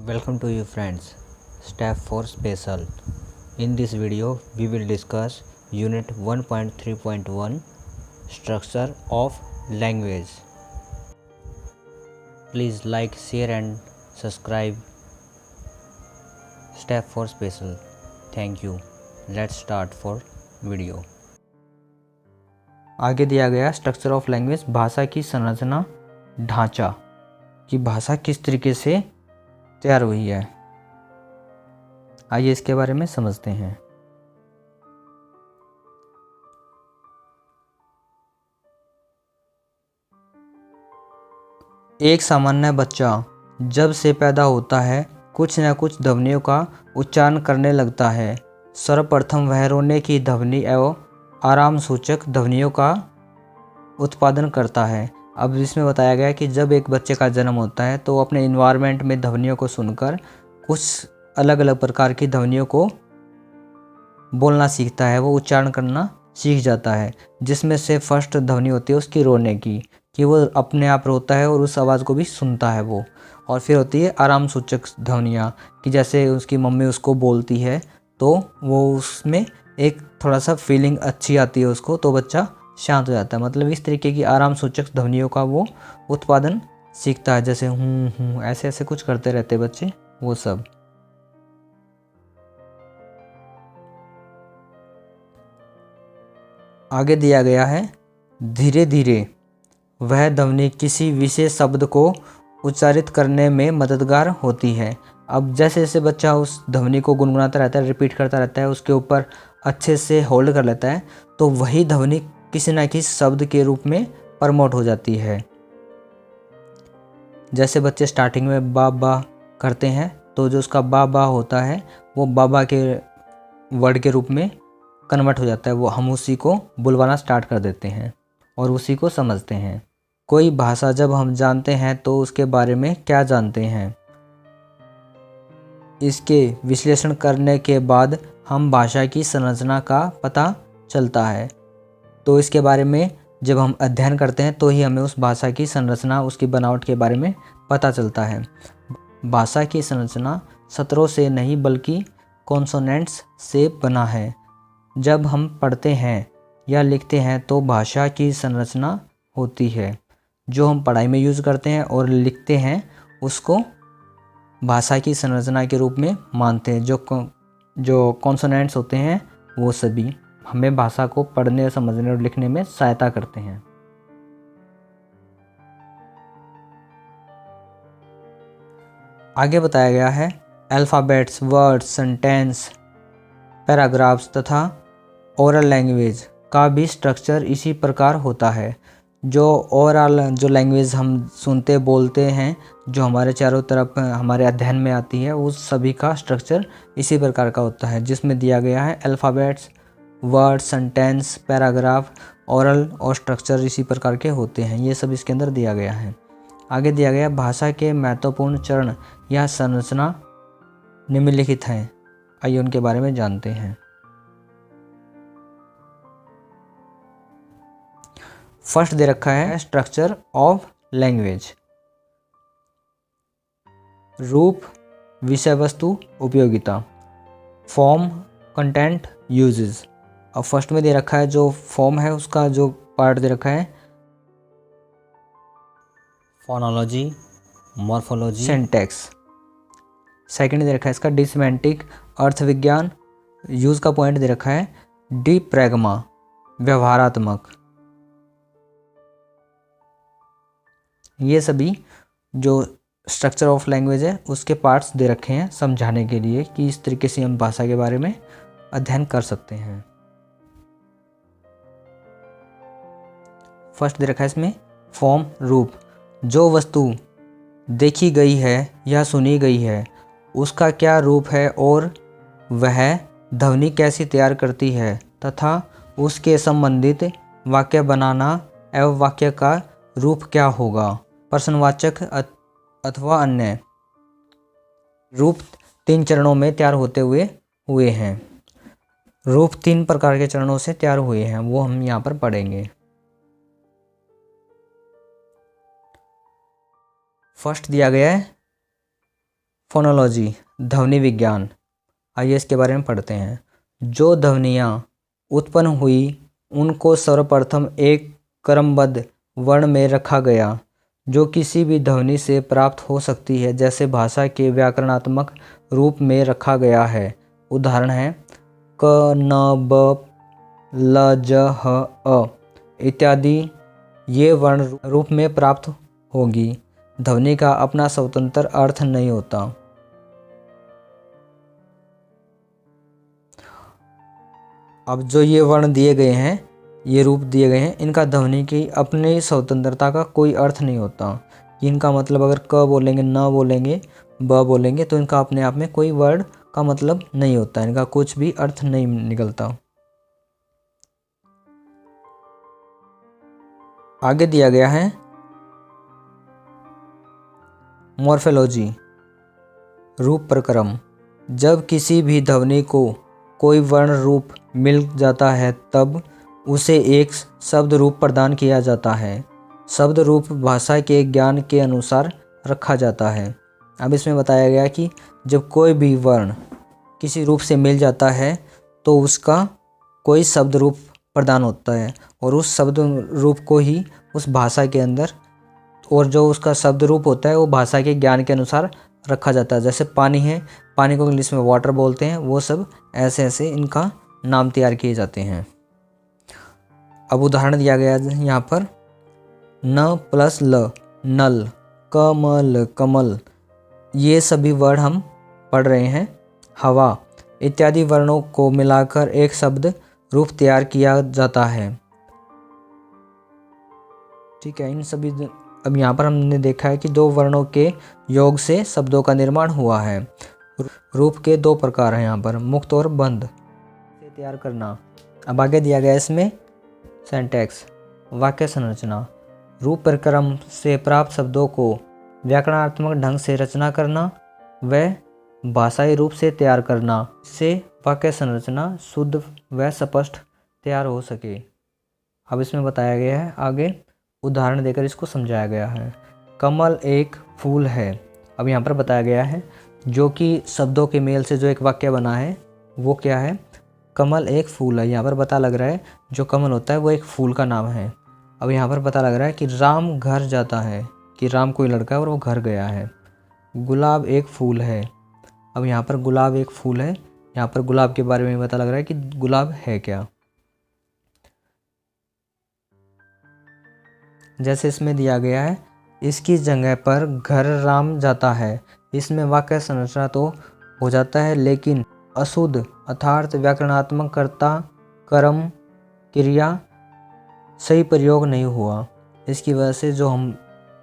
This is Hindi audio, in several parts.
Welcome to you friends, Step 4 Special. In this video, we will discuss Unit 1.3.1 Structure of Language. Please like, share and subscribe Step 4 Special. Thank you. Let's start for video. आगे दिया गया स्ट्रक्चर ऑफ लैंग्वेज भाषा की संरचना ढांचा कि भाषा किस तरीके से तैयार हुई है। आइए इसके बारे में समझते हैं। एक सामान्य बच्चा जब से पैदा होता है कुछ न कुछ ध्वनियों का उच्चारण करने लगता है। सर्वप्रथम वह रोने की ध्वनि एवं आराम सूचक ध्वनियों का उत्पादन करता है। अब इसमें बताया गया कि जब एक बच्चे का जन्म होता है तो अपने इन्वायरमेंट में ध्वनियों को सुनकर कुछ अलग अलग प्रकार की ध्वनियों को बोलना सीखता है, वो उच्चारण करना सीख जाता है। जिसमें से फर्स्ट ध्वनि होती है उसकी रोने की, कि वो अपने आप रोता है और उस आवाज़ को भी सुनता है वो। और फिर होती है आराम सूचक ध्वनियाँ, कि जैसे उसकी मम्मी उसको बोलती है तो वो उसमें एक थोड़ा सा फीलिंग अच्छी आती है उसको, तो बच्चा शांत हो जाता है। मतलब इस तरीके की आराम सूचक ध्वनियों का वो उत्पादन सीखता है, जैसे ऐसे ऐसे कुछ करते रहते बच्चे वो सब। आगे दिया गया है धीरे धीरे वह ध्वनि किसी विशेष शब्द को उच्चारित करने में मददगार होती है। अब जैसे जैसे बच्चा उस ध्वनि को गुनगुनाता रहता है, रिपीट करता रहता है, उसके ऊपर अच्छे से होल्ड कर लेता है, तो वही ध्वनि किसी न किसी शब्द के रूप में प्रमोट हो जाती है। जैसे बच्चे स्टार्टिंग में बाबा करते हैं तो जो उसका बाबा होता है वो बाबा के वर्ड के रूप में कन्वर्ट हो जाता है। वो हम उसी को बुलवाना स्टार्ट कर देते हैं और उसी को समझते हैं। कोई भाषा जब हम जानते हैं तो उसके बारे में क्या जानते हैं, इसके विश्लेषण करने के बाद हम भाषा की संरचना का पता चलता है। तो इसके बारे में जब हम अध्ययन करते हैं तो ही हमें उस भाषा की संरचना, उसकी बनावट के बारे में पता चलता है। भाषा की संरचना सत्रों से नहीं बल्कि कॉन्सोनेंट्स से बना है। जब हम पढ़ते हैं या लिखते हैं तो भाषा की संरचना होती है। जो हम पढ़ाई में यूज़ करते हैं और लिखते हैं उसको भाषा की संरचना के रूप में मानते हैं। जो कॉन्सोनेंट्स होते हैं वो सभी हमें भाषा को पढ़ने, समझने और लिखने में सहायता करते हैं। आगे बताया गया है अल्फ़ाबेट्स, वर्ड्स, सेंटेंस, पैराग्राफ्स तथा ओरल लैंग्वेज का भी स्ट्रक्चर इसी प्रकार होता है। जो ओरल जो लैंग्वेज हम सुनते बोलते हैं, जो हमारे चारों तरफ हमारे अध्ययन में आती है, उस सभी का स्ट्रक्चर इसी प्रकार का होता है। जिसमें दिया गया है alphabets, word, sentence, paragraph, oral और स्ट्रक्चर इसी प्रकार के होते हैं। ये सब इसके अंदर दिया गया है। आगे दिया गया भाषा के महत्वपूर्ण चरण या संरचना निम्नलिखित हैं। आइए उनके बारे में जानते हैं। फर्स्ट दे रखा है स्ट्रक्चर ऑफ लैंग्वेज। रूप, विषय वस्तु, उपयोगिता, फॉर्म, कंटेंट, यूजेस। अब फर्स्ट में दे रखा है जो फॉर्म है उसका जो पार्ट दे रखा है फोनोलॉजी, मॉर्फोलॉजी, सिंटैक्स। सेकंड दे रखा है इसका डिसेमेंटिक, अर्थ विज्ञान। यूज का पॉइंट दे रखा है डिप्रैग्मा, व्यवहारात्मक। ये सभी जो स्ट्रक्चर ऑफ लैंग्वेज है उसके पार्ट्स दे रखे हैं समझाने के लिए कि इस तरीके से हम भाषा के बारे में अध्ययन कर सकते हैं। फर्स्ट दे रखा है इसमें फॉर्म, रूप। जो वस्तु देखी गई है या सुनी गई है उसका क्या रूप है और वह ध्वनि कैसी तैयार करती है तथा उसके संबंधित वाक्य बनाना एवं वाक्य का रूप क्या होगा। प्रश्नवाचक अथवा अन्य। रूप 3 चरणों में तैयार होते हुए हैं। रूप 3 प्रकार के चरणों से तैयार हुए हैं, वो हम यहाँ पर पढ़ेंगे। फर्स्ट दिया गया है फोनोलॉजी, ध्वनि विज्ञान। आइए इसके बारे में पढ़ते हैं। जो ध्वनियाँ उत्पन्न हुई उनको सर्वप्रथम एक क्रमबद्ध वर्ण में रखा गया जो किसी भी ध्वनि से प्राप्त हो सकती है, जैसे भाषा के व्याकरणात्मक रूप में रखा गया है। उदाहरण है क, न, ब, ल, ज, ह, अ इत्यादि। ये वर्ण रूप में प्राप्त होगी। ध्वनि का अपना स्वतंत्र अर्थ नहीं होता। अब जो ये वर्ण दिए गए हैं, ये रूप दिए गए हैं, इनका ध्वनि की अपनी स्वतंत्रता का कोई अर्थ नहीं होता। इनका मतलब अगर क बोलेंगे, न बोलेंगे, ब बोलेंगे तो इनका अपने आप में कोई वर्ड का मतलब नहीं होता, इनका कुछ भी अर्थ नहीं निकलता। आगे दिया गया है मॉर्फोलॉजी, रूप प्रक्रम। जब किसी भी ध्वनि को कोई वर्ण रूप मिल जाता है तब उसे एक शब्द रूप प्रदान किया जाता है। शब्द रूप भाषा के ज्ञान के अनुसार रखा जाता है। अब इसमें बताया गया कि जब कोई भी वर्ण किसी रूप से मिल जाता है तो उसका कोई शब्द रूप प्रदान होता है और उस शब्द रूप को ही उस भाषा के अंदर, और जो उसका शब्द रूप होता है वो भाषा के ज्ञान के अनुसार रखा जाता है। जैसे पानी है, पानी को इंग्लिश में वाटर बोलते हैं, वो सब ऐसे ऐसे इनका नाम तैयार किए जाते हैं। अब उदाहरण दिया गया है यहाँ पर न प्लस ल, नल, कमल, कमल, ये सभी वर्ड हम पढ़ रहे हैं। हवा इत्यादि वर्णों को मिलाकर एक शब्द रूप तैयार किया जाता है। ठीक है, इन सभी अब यहाँ पर हमने देखा है कि दो वर्णों के योग से शब्दों का निर्माण हुआ है। रूप के दो प्रकार हैं यहाँ पर, मुक्त और बंद से तैयार करना। अब आगे दिया गया इसमें सिंटैक्स, वाक्य संरचना। रूप प्रक्रम से प्राप्त शब्दों को व्याकरणात्मक ढंग से रचना करना व भाषाई रूप से तैयार करना, इससे वाक्य संरचना शुद्ध व स्पष्ट तैयार हो सके। अब इसमें बताया गया है, आगे उदाहरण देकर इसको समझाया गया है। कमल एक फूल है। अब यहाँ पर बताया गया है जो कि शब्दों के मेल से जो एक वाक्य बना है वो क्या है, कमल एक फूल है। यहाँ पर पता लग रहा है जो कमल होता है वो एक फूल का नाम है। अब यहाँ पर पता लग रहा है कि राम घर जाता है, कि राम कोई लड़का है और वो घर गया है। गुलाब एक फूल है। अब यहाँ पर गुलाब एक फूल है, यहाँ पर गुलाब के बारे में पता लग रहा है कि गुलाब है क्या। जैसे इसमें दिया गया है इसकी जगह पर घर राम जाता है। इसमें वाक्य संरचना तो हो जाता है लेकिन अशुद्ध अर्थात व्याकरणात्मक कर्ता कर्म क्रिया सही प्रयोग नहीं हुआ। इसकी वजह से जो हम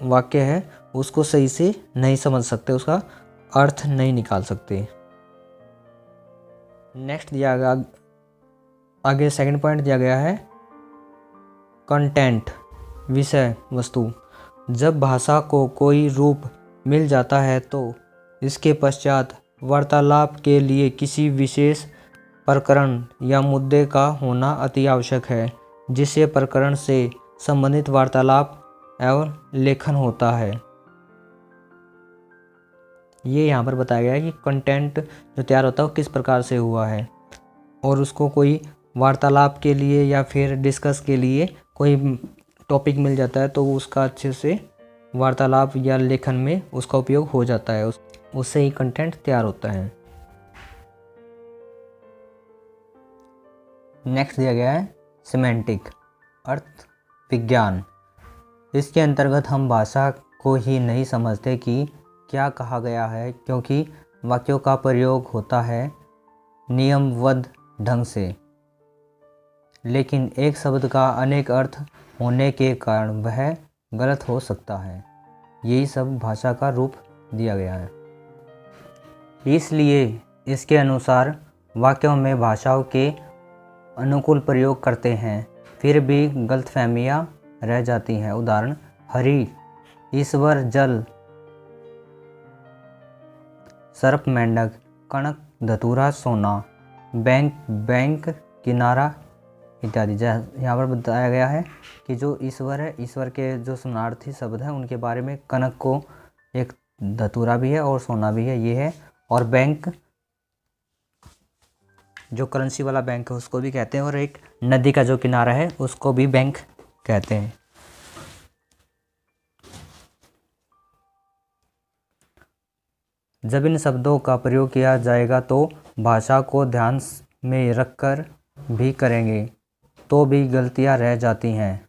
वाक्य है उसको सही से नहीं समझ सकते, उसका अर्थ नहीं निकाल सकते। नेक्स्ट दिया गया, आगे सेकंड पॉइंट दिया गया है कंटेंट, विषय वस्तु। जब भाषा को कोई रूप मिल जाता है तो इसके पश्चात वार्तालाप के लिए किसी विशेष प्रकरण या मुद्दे का होना अति आवश्यक है, जिससे प्रकरण से संबंधित वार्तालाप एवं लेखन होता है। ये यहाँ पर बताया गया है कि कंटेंट जो तैयार होता है वो किस प्रकार से हुआ है, और उसको कोई वार्तालाप के लिए या फिर डिस्कस के लिए कोई टॉपिक मिल जाता है तो उसका अच्छे से वार्तालाप या लेखन में उसका उपयोग हो जाता है, उससे ही कंटेंट तैयार होता है। नेक्स्ट दिया गया है सिमेंटिक, अर्थ विज्ञान। इसके अंतर्गत हम भाषा को ही नहीं समझते कि क्या कहा गया है, क्योंकि वाक्यों का प्रयोग होता है नियमबद्ध ढंग से, लेकिन एक शब्द का अनेक अर्थ होने के कारण वह गलत हो सकता है। यही सब भाषा का रूप दिया गया है। इसलिए इसके अनुसार वाक्यों में भाषाओं के अनुकूल प्रयोग करते हैं, फिर भी गलतफहमियां रह जाती हैं। उदाहरण हरि, ईश्वर, जल, सर्प, मेंढक, कणक, धतूरा, सोना, बैंक, बैंक, किनारा इत्यादि। यहाँ पर बताया गया है कि जो ईश्वर है, ईश्वर के जो समानार्थी शब्द हैं उनके बारे में कनक को एक धतूरा भी है और सोना भी है, ये है। और बैंक, जो करेंसी वाला बैंक है उसको भी कहते हैं, और एक नदी का जो किनारा है उसको भी बैंक कहते हैं। जब इन शब्दों का प्रयोग किया जाएगा तो भाषा को ध्यान में रखकर भी करेंगे तो भी गलतियां रह जाती हैं।